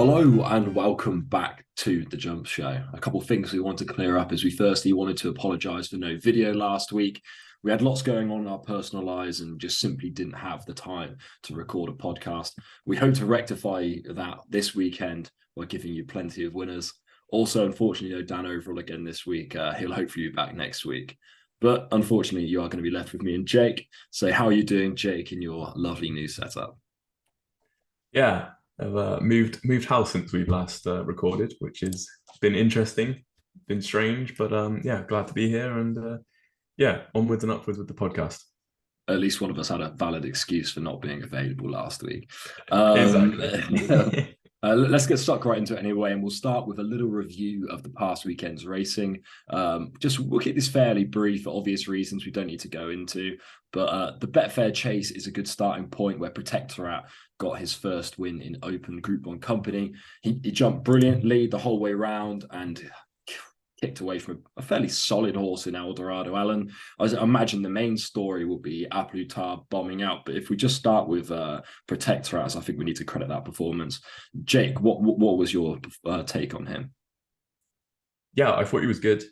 Hello and welcome back to the Jump Show. A couple of things we want to clear up is we firstly wanted to apologise for no video last week. We had lots going on in our personal lives and just simply didn't have the time to record a podcast. We hope to rectify that this weekend by giving you plenty of winners. Also, unfortunately, no Dan Overall again this week. He'll hopefully be back next week. But unfortunately, you are going to be left with me and Jake. So how are you doing, Jake, in your lovely new setup? Yeah, I've moved house since we last recorded, which has been interesting, been strange, but yeah, glad to be here and yeah, onwards and upwards with the podcast. At least one of us had a valid excuse for not being available last week. Exactly. Let's get stuck right into it anyway, and we'll start with a little review of the past weekend's racing. We'll keep this fairly brief for obvious reasons we don't need to go into. But the Betfair Chase is a good starting point where Protectorat got his first win in open Group 1 company. He jumped brilliantly the whole way round and kicked away from a fairly solid horse in Eldorado Allen. I imagine the main story will be A Plus Tard bombing out, but if we just start with Protectorat, I think we need to credit that performance. Jake, what was your take on him? Yeah, I thought he was good.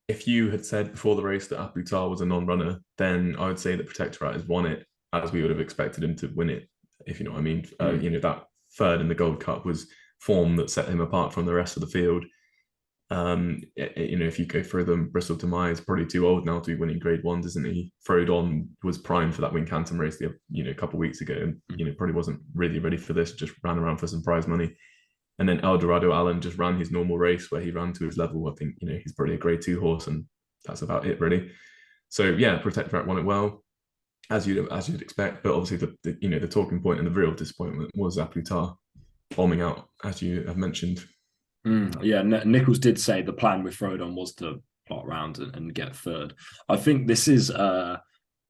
If you had said before the race that A Plus Tard was a non-runner, then I would say that Protectorat has won it as we would have expected him to win it, if you know what I mean. That third in the Gold Cup was form that set him apart from the rest of the field. If you go through them, Bristol Demai is probably too old now to be winning Grade 1s, isn't he? Frodon was primed for that Wincanton race a couple of weeks ago, and probably wasn't really ready for this. Just ran around for some prize money, and then Eldorado Allen just ran his normal race where he ran to his level. I think he's probably a Grade 2 horse, and that's about it really. So yeah, Protectorat won it well, as you'd expect. But obviously the talking point and the real disappointment was A Plus Tard bombing out, as you have mentioned. Yeah, Nichols did say the plan with Frodon was to plot around and get third. I think this is a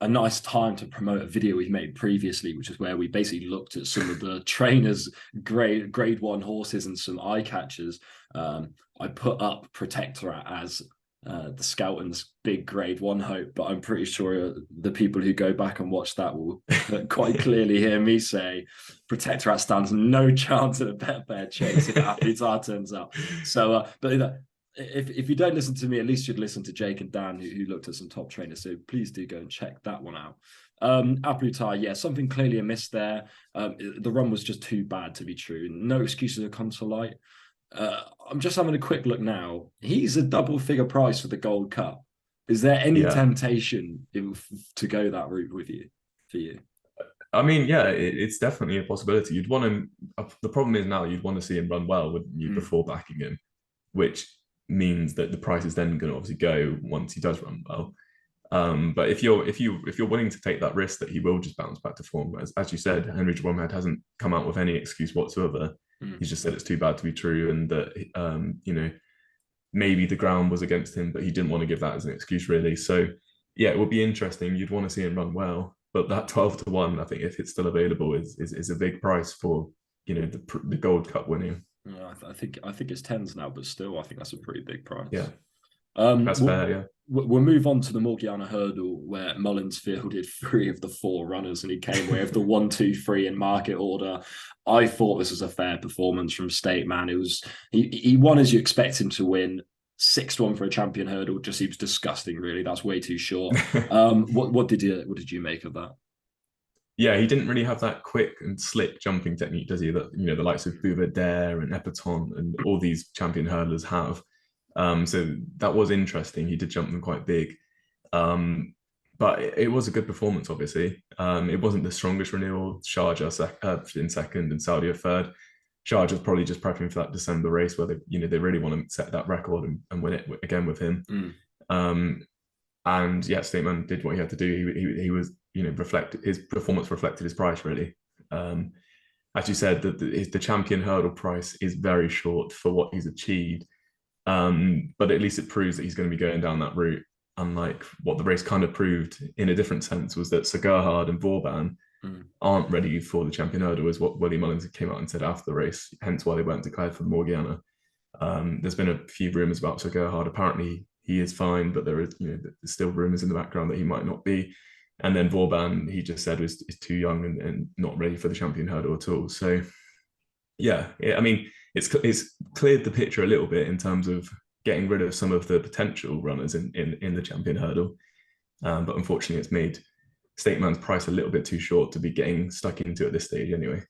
nice time to promote a video we've made previously, which is where we basically looked at some of the trainers' grade 1 horses and some eye catchers. I put up Protectorat as the Skelton's big Grade 1 hope, but I'm pretty sure the people who go back and watch that will quite clearly hear me say Protectorat stands no chance at a Betfair Chase if A Plus Tard turns up. So, but if you don't listen to me, at least you'd listen to Jake and Dan, who looked at some top trainers. So please do go and check that one out. A Plus Tard, yeah, something clearly amiss there. The run was just too bad to be true. No excuses have come to light. I'm just having a quick look now. He's a double figure price for the Gold Cup. Is there any Yeah. temptation to go that route with you? For you? I mean, yeah, it's definitely a possibility. You'd want him. The problem is now you'd want to see him run well, wouldn't you, before backing him, which means that the price is then going to obviously go once he does run well. But if you're willing to take that risk that he will just bounce back to form, as you said, Henry Dromhead hasn't come out with any excuse whatsoever. He's just said it's too bad to be true, and that maybe the ground was against him, but he didn't want to give that as an excuse really. So yeah, it would be interesting. You'd want to see him run well, but that 12-1, I think, if it's still available, is a big price for the Gold Cup winning. Yeah, I think it's tens now, but still, I think that's a pretty big price. Yeah, Um, that's we'll, fair. Yeah. we'll move on to the Morgiana hurdle, where Mullins fielded 3 of the 4 runners, and he came away with the 1, 2, 3 in market order. I thought this was a fair performance from State Man. It was he won as you expect him to win. 6-1 for a champion hurdle just seems disgusting. Really, that's way too short. What did you make of that? Yeah, he didn't really have that quick and slick jumping technique, does he? That the likes of Bouvardere and Epatone and all these champion hurdlers have. So that was interesting. He did jump them quite big, but it was a good performance. Obviously, it wasn't the strongest renewal. Sharjah in second and Saudi third. Sharjah's probably just prepping for that December race where they really want to set that record and win it again with him. And yeah, Stateman did what he had to do. He was his performance reflected his price really. As you said, the champion hurdle price is very short for what he's achieved. But at least it proves that he's going to be going down that route. Unlike what the race kind of proved in a different sense was that Sir Gerhard and Vauban aren't ready for the champion hurdle, is what Willie Mullins came out and said after the race, hence why they weren't declared for the Morgiana. There's been a few rumours about Sir Gerhard. Apparently he is fine, but there is there's still rumours in the background that he might not be. And then Vauban, he just said is too young and not ready for the champion hurdle at all. So Yeah, I mean, it's cleared the picture a little bit in terms of getting rid of some of the potential runners in the champion hurdle. But unfortunately, it's made Stateman's price a little bit too short to be getting stuck into at this stage anyway.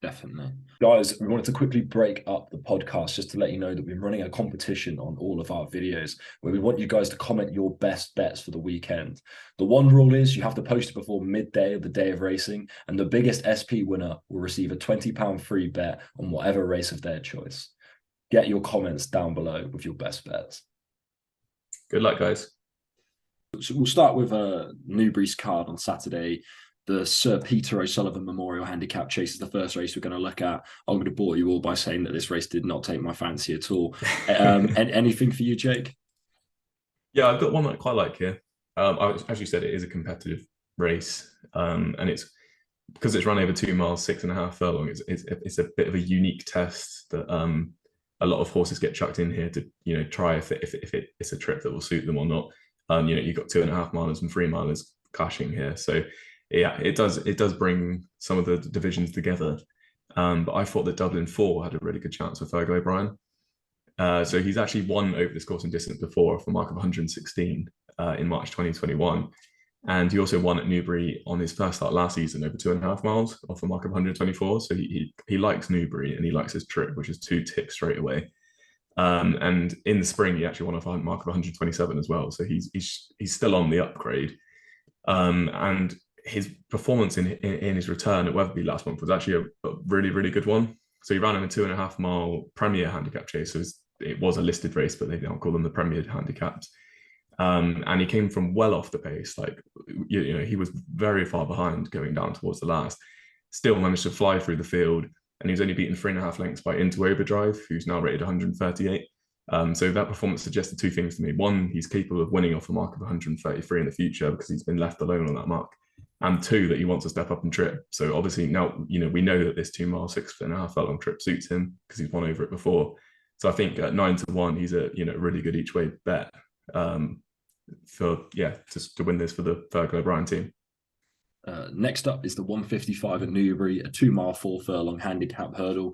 Definitely. Guys, we wanted to quickly break up the podcast just to let you know that we're running a competition on all of our videos where we want you guys to comment your best bets for the weekend. The one rule is you have to post it before midday of the day of racing, and the biggest SP winner will receive a £20 free bet on whatever race of their choice. Get your comments down below with your best bets. Good luck, guys. So we'll start with Newbury's card on Saturday. The Sir Peter O'Sullivan Memorial Handicap Chase is the first race we're going to look at. I'm going to bore you all by saying that this race did not take my fancy at all. Anything for you, Jake? Yeah, I've got one that I quite like here. As you said, it is a competitive race, and it's because it's run over 2 miles, 6.5 furlong. It's a bit of a unique test that a lot of horses get chucked in here to try if it's a trip that will suit them or not. You've got 2.5 milers and 3 milers clashing here, so yeah, it does bring some of the divisions together. But I thought that Dublin 4 had a really good chance for Fergal O'Brien. So he's actually won over this course and distance before off a mark of 116 in March 2021. And he also won at Newbury on his first start last season over 2.5 miles off a mark of 124. So he likes Newbury and he likes his trip, which is 2 ticks straight away. And in the spring, he actually won off a mark of 127 as well. So he's still on the upgrade. And his performance in his return at Wetherby last month was actually a really, really good one. So he ran in a 2.5 mile Premier handicap chase. So it was a listed race, but they don't call them the Premier handicaps. And he came from well off the pace. Like, he was very far behind going down towards the last. Still managed to fly through the field. And he was only beaten 3.5 lengths by Into Overdrive, who's now rated 138. So that performance suggested 2 things to me. One, he's capable of winning off a mark of 133 in the future because he's been left alone on that mark. And 2, that he wants to step up and trip. So obviously now, we know that this 2 mile, 6.5 furlong trip suits him because he's won over it before. So I think at 9-1, he's a really good each way bet to win this for the Fergal O'Brien team. Next up is the 155 at Newbury, a 2 mile, 4 furlong handicap hurdle.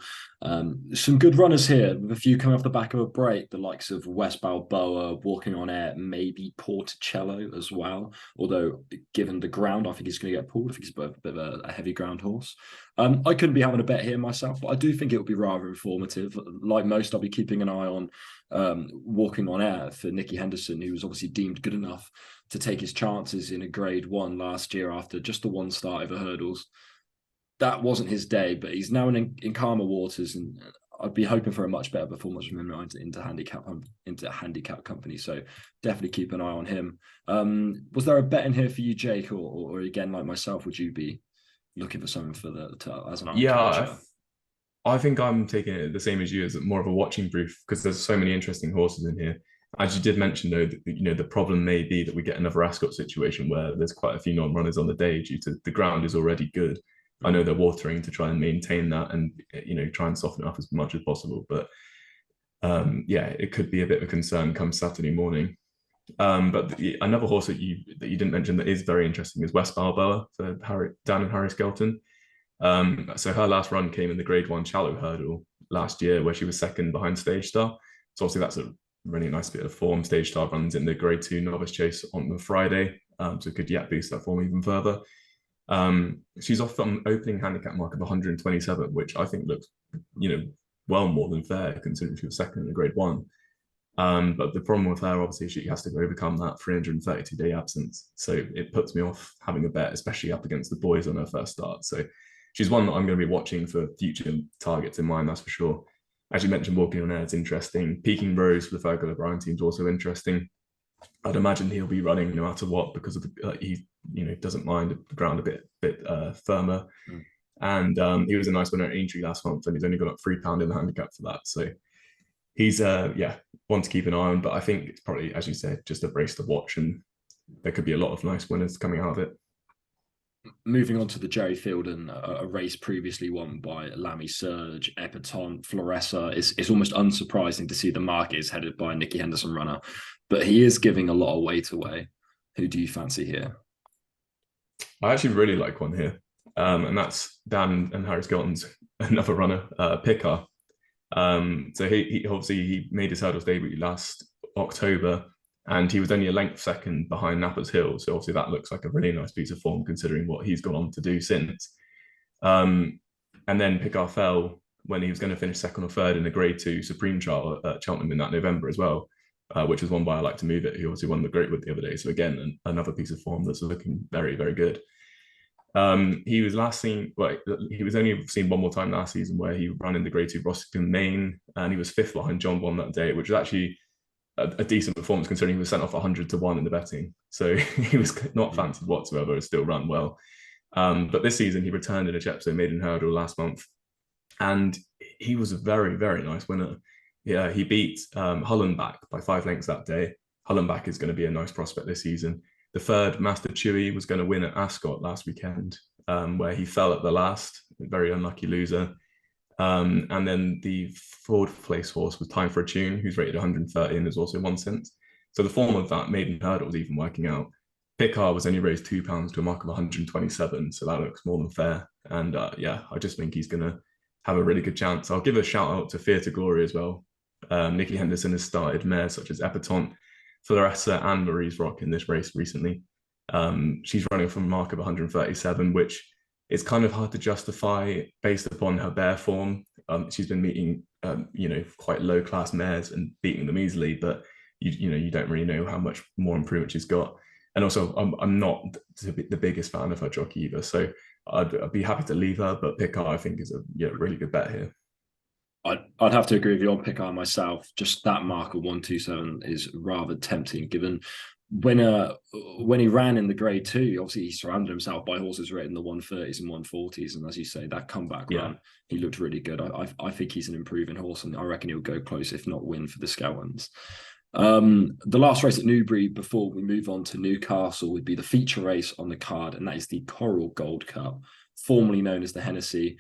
Some good runners here, with a few coming off the back of a break, the likes of West Balboa, Walking on Air, maybe Porticello as well. Although, given the ground, I think he's going to get pulled. I think he's a bit of a heavy ground horse. I couldn't be having a bet here myself, but I do think it will be rather informative. Like most, I'll be keeping an eye on Walking on Air for Nicky Henderson, who was obviously deemed good enough to take his chances in a Grade 1 last year after just the 1 start over hurdles. That wasn't his day, but he's now in calmer waters, and I'd be hoping for a much better performance from him into handicap company. So definitely keep an eye on him. Was there a bet in here for you, Jake, or again, like myself, would you be looking for something as an eye catcher? I think I'm taking it the same as you, as more of a watching brief, because there's so many interesting horses in here. As you did mention, though, the problem may be that we get another Ascot situation where there's quite a few non-runners on the day due to the ground is already good. I know they're watering to try and maintain that and try and soften it up as much as possible. But it could be a bit of a concern come Saturday morning. But another horse that you didn't mention that is very interesting is West Balboa for Dan and Harry Skelton. So her last run came in the Grade 1 shallow hurdle last year, where she was second behind Stage Star. So obviously that's a really nice bit of form. Stage Star runs in the Grade 2 novice chase on the Friday, so could yet boost that form even further. She's off an opening handicap mark of 127, which I think looks, well more than fair considering she was second in the Grade 1. But the problem with her, obviously, she has to overcome that 332-day absence. So it puts me off having a bet, especially up against the boys on her first start. So she's one that I'm going to be watching for future targets in mind, that's for sure. As you mentioned, Walking on Air, it's interesting. Peking Rose for the Fergal O'Brien team is also interesting. I'd imagine he'll be running no matter what because of he doesn't mind the ground a bit firmer. And he was a nice winner at Aintree last month, and he's only got up £3 in the handicap for that. So he's one to keep an eye on. But I think it's probably, as you said, just a race to watch, and there could be a lot of nice winners coming out of it. Moving on to the Jerry Fielden, a race previously won by Lamy Surge, Epatante, Floressa. It's almost unsurprising to see the market is headed by a Nicky Henderson runner, but he is giving a lot of weight away. Who do you fancy here? I actually really like one here, and that's Dan and Harry Skelton's another runner, Picar. So he obviously he made his hurdles debut last October, and he was only a length second behind Napper's Hill. So obviously that looks like a really nice piece of form considering what he's gone on to do since. And then Picar fell when he was going to finish second or third in the Grade 2 Supreme Trial at Cheltenham in that November as well, which was won by I Like to Move It, who obviously won the Greatwood the other day. So again, another piece of form that's looking very, very good. He was last seen, well, he was only seen one more time last season where he ran in the Grade 2 Rossington Main, and he was fifth behind John Bond that day, which was actually a decent performance considering he was sent off 100-1 in the betting. So he was not fancied whatsoever, and still ran well. But this season he returned in a Chepstow maiden hurdle last month, and he was a very, very nice winner. Yeah, he beat Hullenbach by 5 lengths that day. Hullenbach is going to be a nice prospect this season. The third, Master Chewy, was going to win at Ascot last weekend, where he fell at the last, a very unlucky loser. And then the fourth place horse was Time for a Tune, who's rated 130 and has also won since. So the form of that maiden hurdle was even working out. Picar was only raised £2 to a mark of 127, so that looks more than fair. And yeah, I just think he's going to have a really good chance. I'll give a shout out to Fear to Glory as well. Nicky Henderson has started mares such as Epatante, Floressa, and Marie's Rock in this race recently. She's running from a mark of 137, which is kind of hard to justify based upon her bare form. She's been meeting, quite low class mares and beating them easily, but you don't really know how much more improvement she's got. And also, I'm not the biggest fan of her jockey either, so I'd be happy to leave her. But Picar, I think, is a really good bet here. I'd have to agree with you on Picar myself. Just that mark of 127 is rather tempting, given when he ran in the Grade 2, obviously he surrounded himself by horses rated in the 130s and 140s, and as you say, that comeback run, he looked really good. I think he's an improving horse, and I reckon he'll go close, if not win, for the Scoutons. The last race at Newbury before we move on to Newcastle would be the feature race on the card, and that is the Coral Gold Cup, formerly known as the Hennessy.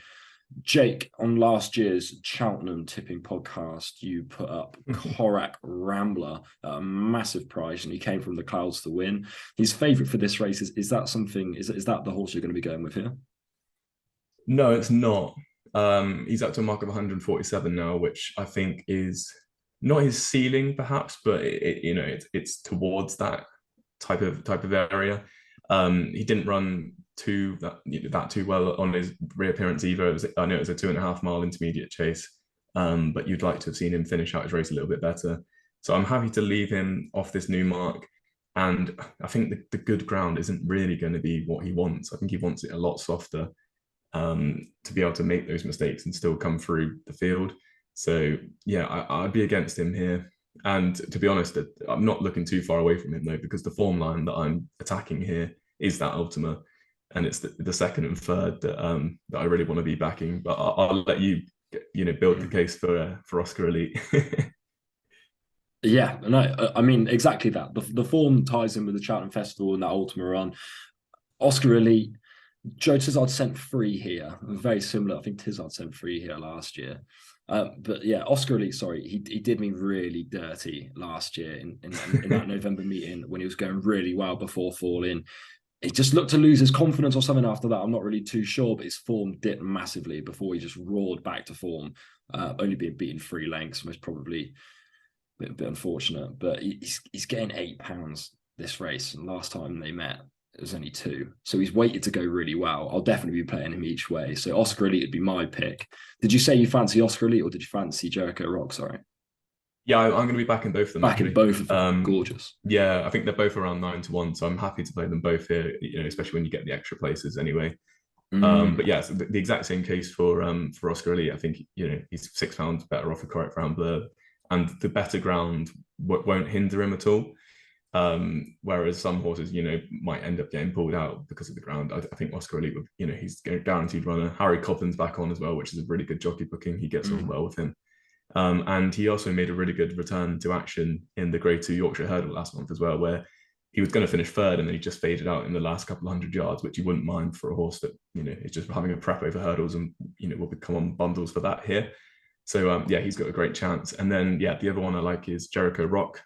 Jake, on last year's Cheltenham tipping podcast, you put up Korak Rambler at a massive price, and he came from the clouds to win. His favourite for this race is that something? Is that the horse you're going to be going with here? No, it's not. He's up to a mark of 147 now, which I think is not his ceiling, perhaps, but it's towards that type of area. He didn't run too well on his reappearance either. I know it was a 2.5 mile intermediate chase, but you'd like to have seen him finish out his race a little bit better. So I'm happy to leave him off this new mark. And I think the good ground isn't really going to be what he wants. I think he wants it a lot softer to be able to make those mistakes and still come through the field. So yeah, I'd be against him here. And to be honest, I'm not looking too far away from him though, because the form line that I'm attacking here is that Ultima, and it's the second and third that I really want to be backing. But I'll let you build the case for Oscar Elite. Yeah, no, I mean exactly that. The form ties in with the Cheltenham Festival and that Ultima run. Oscar Elite, Joe Tizard sent 3 here, very similar. I think Tizard sent 3 here last year. But yeah, Oscar Elite, sorry, he did me really dirty last year in that November meeting when he was going really well before falling. He just looked to lose his confidence or something after that. I'm not really too sure, but his form dipped massively before he just roared back to form, only being beaten 3 lengths, most probably a bit unfortunate. But he's getting £8 this race, and last time they met, it was only 2. So he's waited to go really well. I'll definitely be playing him each way. So Oscar Elite would be my pick. Did you say you fancy Oscar Elite, or did you fancy Jericho Rock? Sorry. Yeah, I'm going to be backing both of them. Backing both of them. Gorgeous. Yeah, I think they're both around 9-1, so I'm happy to play them both here. Especially when you get the extra places anyway. But yeah, so the exact same case for Oscar Elite. I think he's £6 better off a Correct Rambler, and the better ground won't hinder him at all. Whereas some horses, might end up getting pulled out because of the ground. I think Oscar Elite would, he's a guaranteed runner. Harry Cobden's back on as well, which is a really good jockey booking. He gets on well with him. And he also made a really good return to action in the Grade 2 Yorkshire Hurdle last month as well, where he was going to finish third and then he just faded out in the last couple of 100 yards, which you wouldn't mind for a horse that, is just having a prep over hurdles and, will become on bundles for that here. So, yeah, he's got a great chance. And then, yeah, the other one I like is Jericho Rock.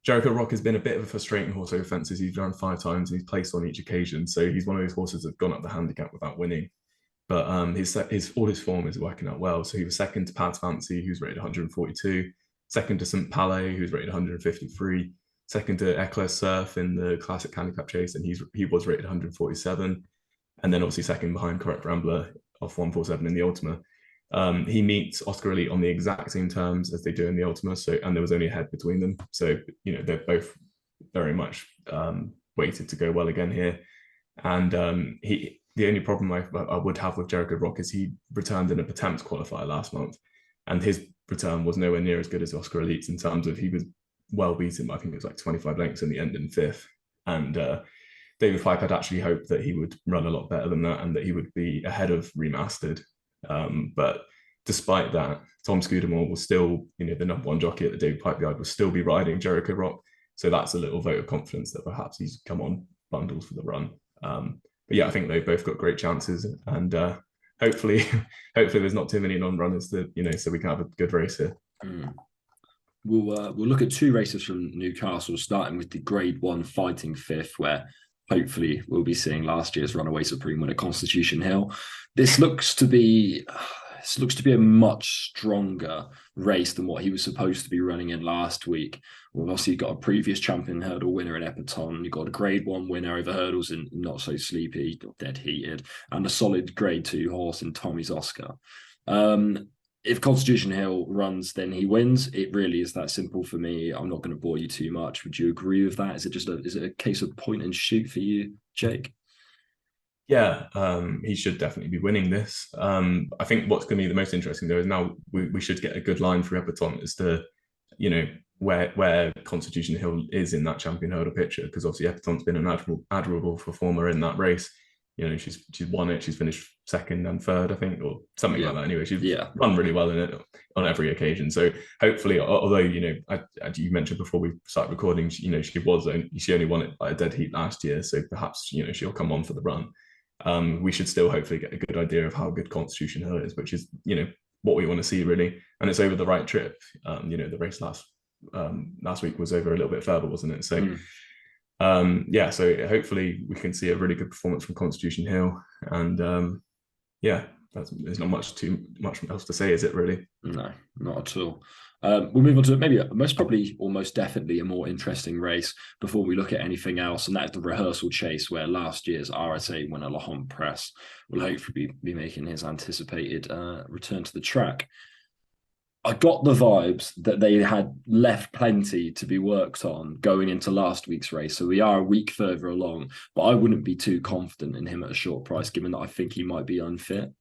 Jericho Rock has been a bit of a frustrating horse over fences. He's run 5 times and he's placed on each occasion. So he's one of those horses that's gone up the handicap without winning. but his all his form is working out well. So he was second to Pad's Fancy, who's rated 142, second to St. Palais, who's rated 153, second to Eclair Surf in the Classic Handicap Chase, and he was rated 147, and then obviously second behind Correct Rambler off 147 in the Ultima. He meets Oscar Elite on the exact same terms as they do in the Ultima, and there was only a head between them. So they're both very much weighted to go well again here. And the only problem I would have with Jericho Rock is he returned in a Patemps qualifier last month, and his return was nowhere near as good as Oscar Elite's in terms of he was well beaten by, I think it was like 25 lengths in the end in fifth. And David Pipe had actually hoped that he would run a lot better than that and that he would be ahead of Remastered. But despite that, Tom Scudamore was still, the number one jockey at the David Pipe Yard, will still be riding Jericho Rock. So that's a little vote of confidence that perhaps he's come on bundles for the run. But yeah, I think they've both got great chances, and hopefully there's not too many non-runners that so we can have a good race here. We'll look at two races from Newcastle, starting with the Grade 1 Fighting Fifth, where hopefully we'll be seeing last year's Runaway Supreme winner Constitution Hill. This looks to be a much stronger race than what he was supposed to be running in last week. Well, obviously, you've got a previous champion hurdle winner in Epatton. You've got a Grade 1 winner over hurdles in Not So Sleepy, Dead Heated, and a solid Grade 2 horse in Tommy's Oscar. If Constitution Hill runs, then he wins. It really is that simple for me. I'm not going to bore you too much. Would you agree with that? Is it a case of point and shoot for you, Jake? Yeah, he should definitely be winning this. I think what's going to be the most interesting though is now we should get a good line for Epatton as to where Constitution Hill is in that champion hurdle picture, because obviously Epatton's been an admirable performer in that race. She's won it. She's finished second and third, I think, or something like that. Anyway, she's run really well in it on every occasion. So hopefully, although you mentioned before we started recording, she only won it by a dead heat last year. So perhaps she'll come on for the run. We should still hopefully get a good idea of how good Constitution Hill is, which is what we want to see really. And it's over the right trip. The race last week was over a little bit further, wasn't it? So. So hopefully we can see a really good performance from Constitution Hill, and there's not much else to say, is it really? No, not at all. We'll move on to maybe almost definitely a more interesting race before we look at anything else, and that is the Rehearsal Chase, where last year's RSA winner L'Homme Presse will hopefully be making his anticipated return to the track. I got the vibes that they had left plenty to be worked on going into last week's race. So we are a week further along, but I wouldn't be too confident in him at a short price, given that I think he might be unfit.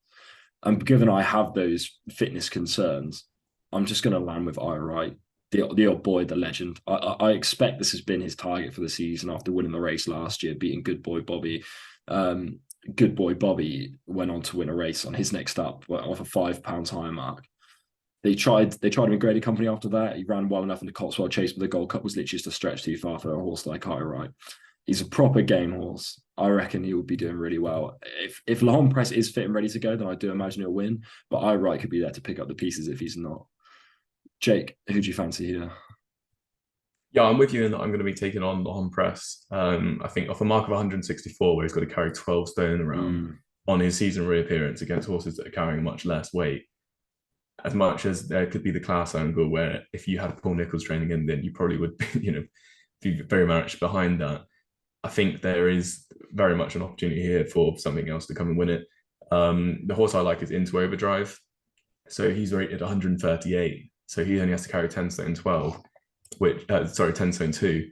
And given I have those fitness concerns, I'm just going to land with Wright, the old boy, the legend. I expect this has been his target for the season after winning the race last year, beating Good Boy Bobby. Good Boy Bobby went on to win a race on his next up off a £5 higher mark. They tried him in Grady Company after that. He ran well enough in the Cotswold Chase, but the Gold Cup was literally just a stretch too far for a horse like Wright. He's a proper game horse. I reckon he will be doing really well. If L'Homme Presse is fit and ready to go, then I do imagine he'll win. But Wright could be there to pick up the pieces if he's not. Jake, who do you fancy here? Yeah, I'm with you in that I'm going to be taking on L'Homme Presse. I think off a mark of 164, where he's got to carry 12 stone around on his season reappearance against horses that are carrying much less weight. As much as there could be the class angle where if you had Paul Nicholls training in, then you probably would be very much behind that. I think there is very much an opportunity here for something else to come and win it. The horse I like is Into Overdrive. So he's rated 138. So he only has to carry 10 stone 12, 10 stone 2.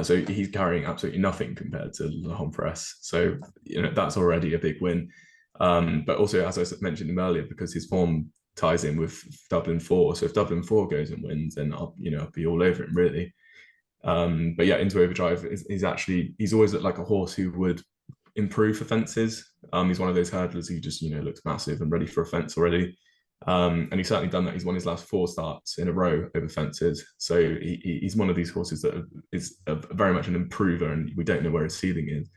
So he's carrying absolutely nothing compared to L'Homme Presse. So, that's already a big win. But also, as I mentioned him earlier, because his form ties in with Dublin 4. So if Dublin 4 goes and wins, then I'll be all over him really. But yeah, Into Overdrive he's always like a horse who would improve for fences. He's one of those hurdlers who just looks massive and ready for a fence already. And he's certainly done that. He's won his last 4 starts in a row over fences. So he's one of these horses that is very much an improver, and we don't know where his ceiling is.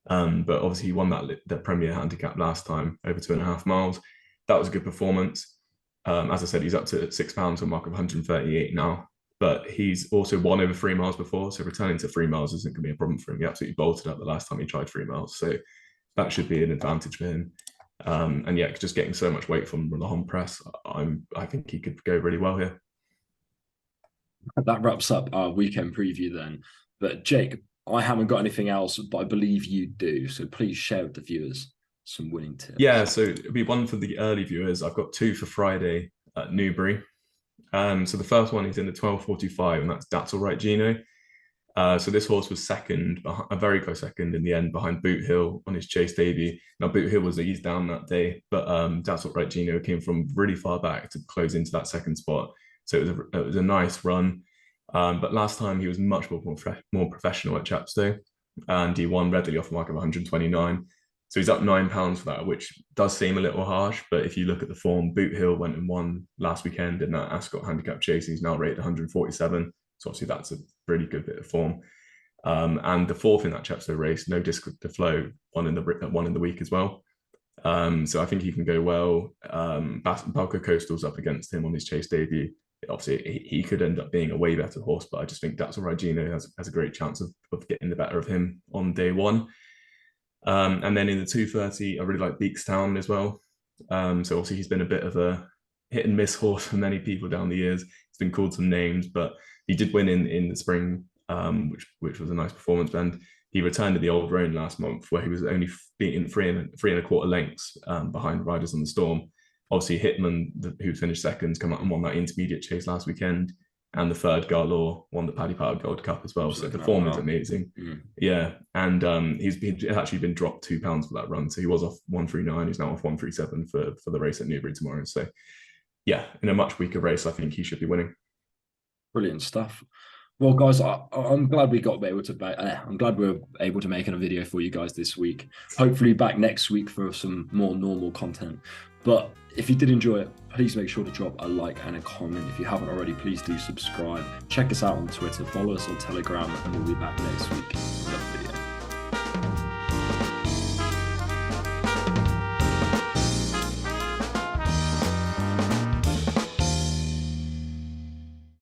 But obviously he won that Premier Handicap last time over 2.5 miles. That was a good performance. As I said, he's up to £6, a mark of 138 now. But he's also won over 3 miles before, so returning to 3 miles isn't going to be a problem for him. He absolutely bolted up the last time he tried 3 miles, so that should be an advantage for him. And yeah, just getting so much weight from L'Homme Presse, I think he could go really well here. That wraps up our weekend preview then. But Jake, I haven't got anything else, but I believe you do. So please share with the viewers some winning tips. Yeah, so it'll be one for the early viewers. I've got two for Friday at Newbury. So the first one is in the 12:45, and that's all right, Gino. So this horse was second, a very close second in the end, behind Boot Hill on his chase debut. Now Boot Hill was eased down that day, but That's All Right Gino came from really far back to close into that second spot. So it was a nice run. But last time he was much more professional at Chepstow, and he won readily off a mark of 129. So he's up £9 for that, which does seem a little harsh. But if you look at the form, Boot Hill went and won last weekend in that Ascot handicap chase. He's now rated 147. So obviously that's a really good bit of form. And the fourth in that Chepstow race, No Disc to Flow, won in the week as well. So I think he can go well. Balco Coastal's up against him on his chase debut. Obviously, he could end up being a way better horse, but I just think That's All Right Gino has a great chance of getting the better of him on day one. And then in the 2:30, I really like Beakstown as well. So obviously he's been a bit of a hit and miss horse for many people down the years. He's been called some names, but he did win in the spring, which was a nice performance. And he returned to the old roan last month, where he was only beating 3.25 lengths behind Riders on the Storm. Obviously, Hitman, who finished second, come out and won that intermediate chase last weekend. And the third, Garlaw, won the Paddy Power Gold Cup as well. So the form is amazing. Yeah. And he's actually been dropped £2 for that run. So he was off 139. He's now off 137 for the race at Newbury tomorrow. So yeah, in a much weaker race, I think he should be winning. Brilliant stuff. Well, guys, I'm glad we got able to. I'm glad we were able to make a video for you guys this week. Hopefully, back next week for some more normal content. But if you did enjoy it, please make sure to drop a like and a comment. If you haven't already, please do subscribe. Check us out on Twitter, follow us on Telegram, and we'll be back next week.